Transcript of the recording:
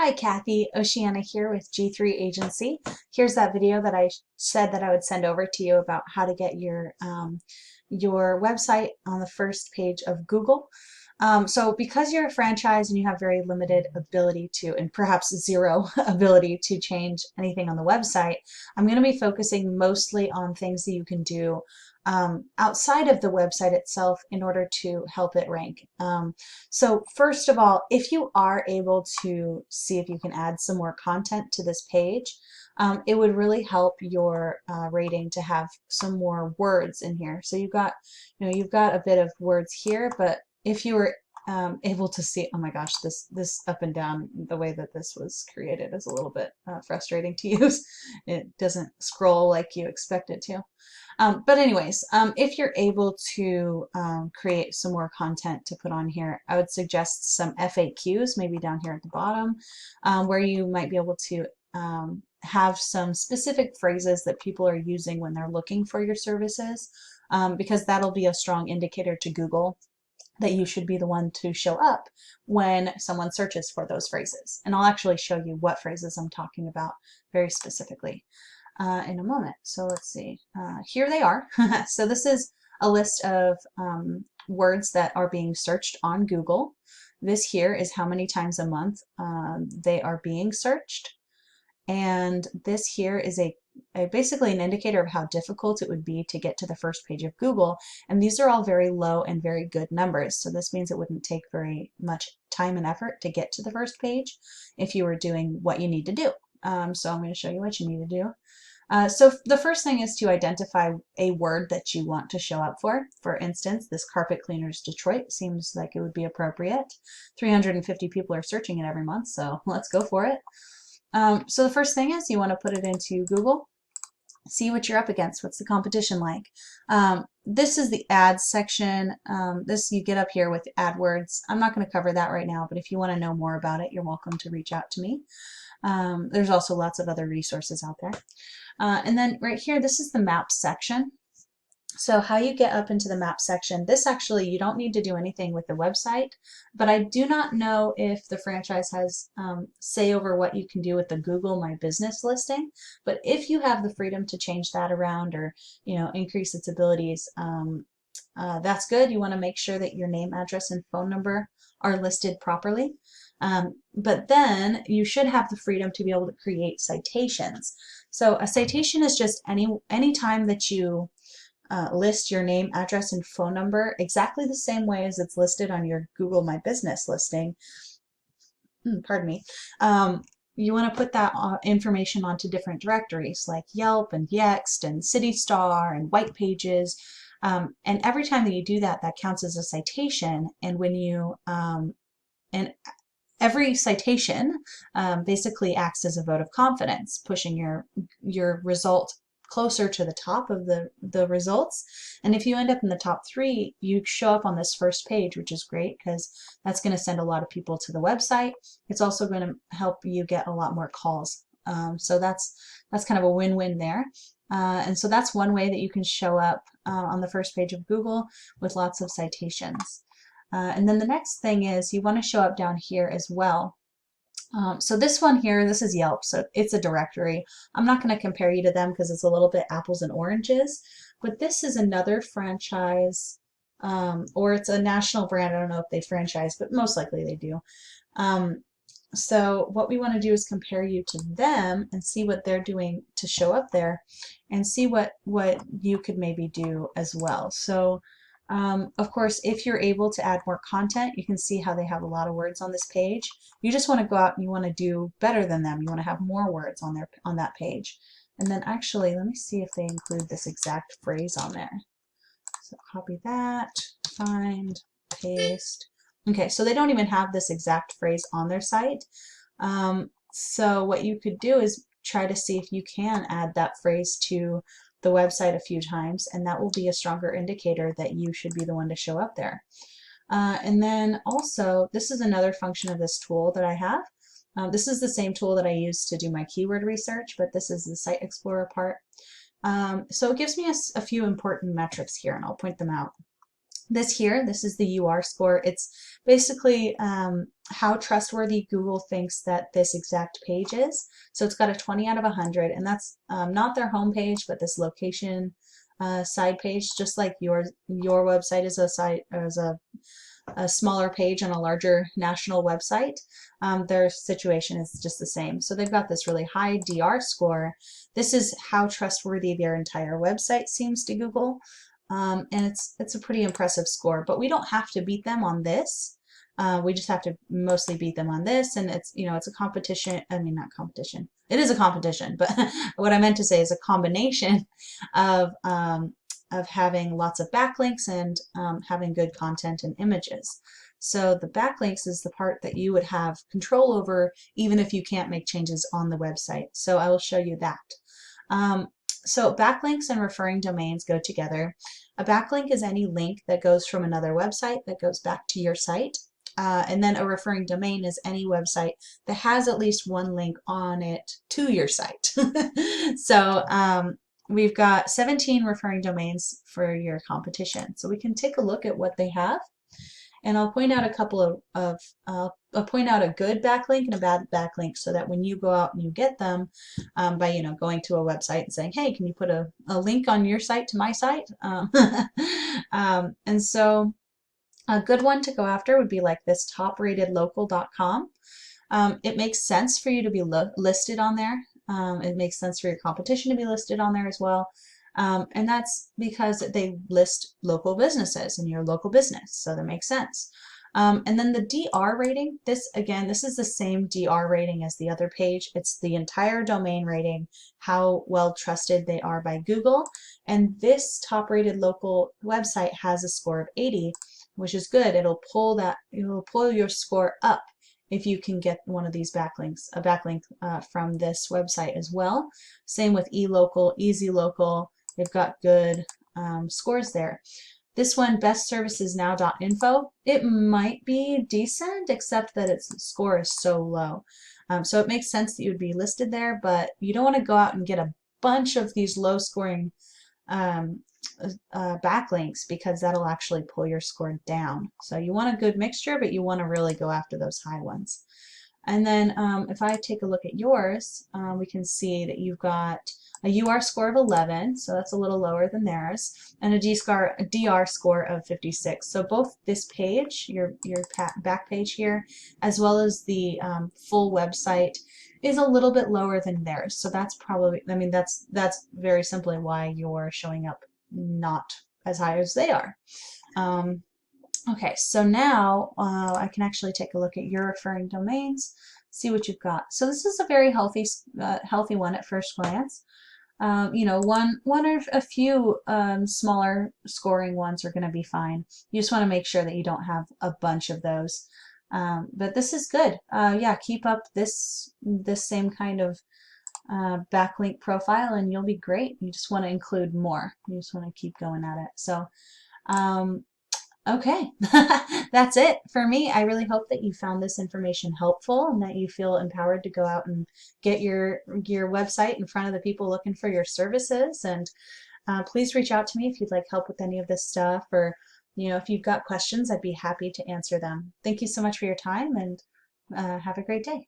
Hi Kathy, Oceana here with G3 Agency. Here's that video that I said that I would send over to you about how to get your website on the first page of Google. So because you're a franchise and you have very limited ability to, and perhaps zero ability to change anything on the website, I'm going to be focusing mostly on things that you can do outside of the website itself in order to help it rank. So first of all, if you are able to see if you can add some more content to this page, it would really help your rating to have some more words in here. So you've got a bit of words here, but if you were able to see, oh my gosh, this up and down, the way that this was created is a little bit frustrating to use. It doesn't scroll like you expect it to. But anyways, if you're able to create some more content to put on here, I would suggest some FAQs, maybe down here at the bottom, where you might be able to have some specific phrases that people are using when they're looking for your services, because that'll be a strong indicator to Google that you should be the one to show up when someone searches for those phrases. And I'll actually show you what phrases I'm talking about very specifically in a moment. So let's see. Here they are. So this is a list of words that are being searched on Google. This here is how many times a month they are being searched. And this here is basically an indicator of how difficult it would be to get to the first page of Google. And these are all very low and very good numbers. So this means it wouldn't take very much time and effort to get to the first page if you were doing what you need to do. So I'm going to show you what you need to do. So the first thing is to identify a word that you want to show up for. For instance, this carpet cleaners Detroit seems like it would be appropriate. 350 people are searching it every month, so let's go for it. So the first thing is you want to put it into Google, see what you're up against. What's the competition like? This is the ads section. This you get up here with AdWords. I'm not going to cover that right now, but if you want to know more about it, you're welcome to reach out to me. There's also lots of other resources out there. And then right here, this is the map section. So how you get up into the map section, this actually, you don't need to do anything with the website, but I do not know if the franchise has say over what you can do with the Google My Business listing, but if you have the freedom to change that around or, increase its abilities, that's good. You want to make sure that your name, address, and phone number are listed properly. But then you should have the freedom to be able to create citations. So a citation is just any time that you list your name, address, and phone number exactly the same way as it's listed on your Google My Business listing. Pardon me. You want to put that information onto different directories like Yelp and Yext and CityStar and White Pages. And every time that you do that, that counts as a citation. And when you and every citation basically acts as a vote of confidence, pushing your result closer to the top of the results. And if you end up in the top 3, you show up on this first page, which is great because that's going to send a lot of people to the website. It's also going to help you get a lot more calls. So that's kind of a win-win there. And so that's one way that you can show up on the first page of Google with lots of citations. And then the next thing is you want to show up down here as well. So this one here, this is Yelp, so it's a directory. I'm not going to compare you to them because it's a little bit apples and oranges, but this is another franchise, or it's a national brand. I don't know if they franchise, but most likely they do. So what we want to do is compare you to them and see what they're doing to show up there and see what you could maybe do as well. So of course, if you're able to add more content, you can see how they have a lot of words on this page. You just want to go out and you want to do better than them. You want to have more words on that page. And then actually, let me see if they include this exact phrase on there. So copy that, find, paste. Okay, so they don't even have this exact phrase on their site. So what you could do is try to see if you can add that phrase to the website a few times, and that will be a stronger indicator that you should be the one to show up there. And then also, this is another function of this tool that I have. This is the same tool that I use to do my keyword research, but this is the Site Explorer part. So it gives me a few important metrics here, and I'll point them out. This here, this is the UR score. It's basically how trustworthy Google thinks that this exact page is. So it's got a 20 out of 100, and that's not their home page, but this location side page, just like your website is a site, as a smaller page on a larger national website. Their situation is just the same. So they've got this really high DR score. This is how trustworthy their entire website seems to Google. And it's a pretty impressive score, but we don't have to beat them on this. We just have to mostly beat them on this, and it's a competition. I mean, not competition. It is a competition, but what I meant to say is a combination of having lots of backlinks and having good content and images. So the backlinks is the part that you would have control over, even if you can't make changes on the website. So I will show you that. So backlinks and referring domains go together. A backlink is any link that goes from another website that goes back to your site. And then a referring domain is any website that has at least one link on it to your site. So we've got 17 referring domains for your competition. So we can take a look at what they have. And I'll point out a couple I'll point out a good backlink and a bad backlink, so that when you go out and you get them by going to a website and saying, hey, can you put a link on your site to my site? And so a good one to go after would be like this topratedlocal.com. It makes sense for you to be listed on there. It makes sense for your competition to be listed on there as well. And that's because they list local businesses and your local business, so that makes sense. And then the DR rating, this is the same DR rating as the other page. It's the entire domain rating, how well trusted they are by Google. And this top rated local website has a score of 80, which is good. It'll pull your score up if you can get one of these backlinks, a backlink from this website as well. Same with eLocal, EasyLocal. They've got good scores there. This one, bestservicesnow.info, it might be decent, except that its score is so low. So it makes sense that you would be listed there, but you don't want to go out and get a bunch of these low scoring backlinks, because that'll actually pull your score down. So you want a good mixture, but you want to really go after those high ones. And then if I take a look at yours, we can see that you've got a UR score of 11, so that's a little lower than theirs, and a DR score of 56. So both this page, your back page here, as well as the full website, is a little bit lower than theirs. So that's probably, I mean, that's very simply why you're showing up not as high as they are. Okay, so now I can actually take a look at your referring domains, see what you've got. So this is a very healthy one at first glance. One or a few smaller scoring ones are going to be fine. You just want to make sure that you don't have a bunch of those. But this is good. Yeah, keep up this same kind of backlink profile, and you'll be great. You just want to include more. You just want to keep going at it. So. Okay, that's it for me. I really hope that you found this information helpful and that you feel empowered to go out and get your website in front of the people looking for your services. And please reach out to me if you'd like help with any of this stuff, or if you've got questions, I'd be happy to answer them. Thank you so much for your time, and have a great day.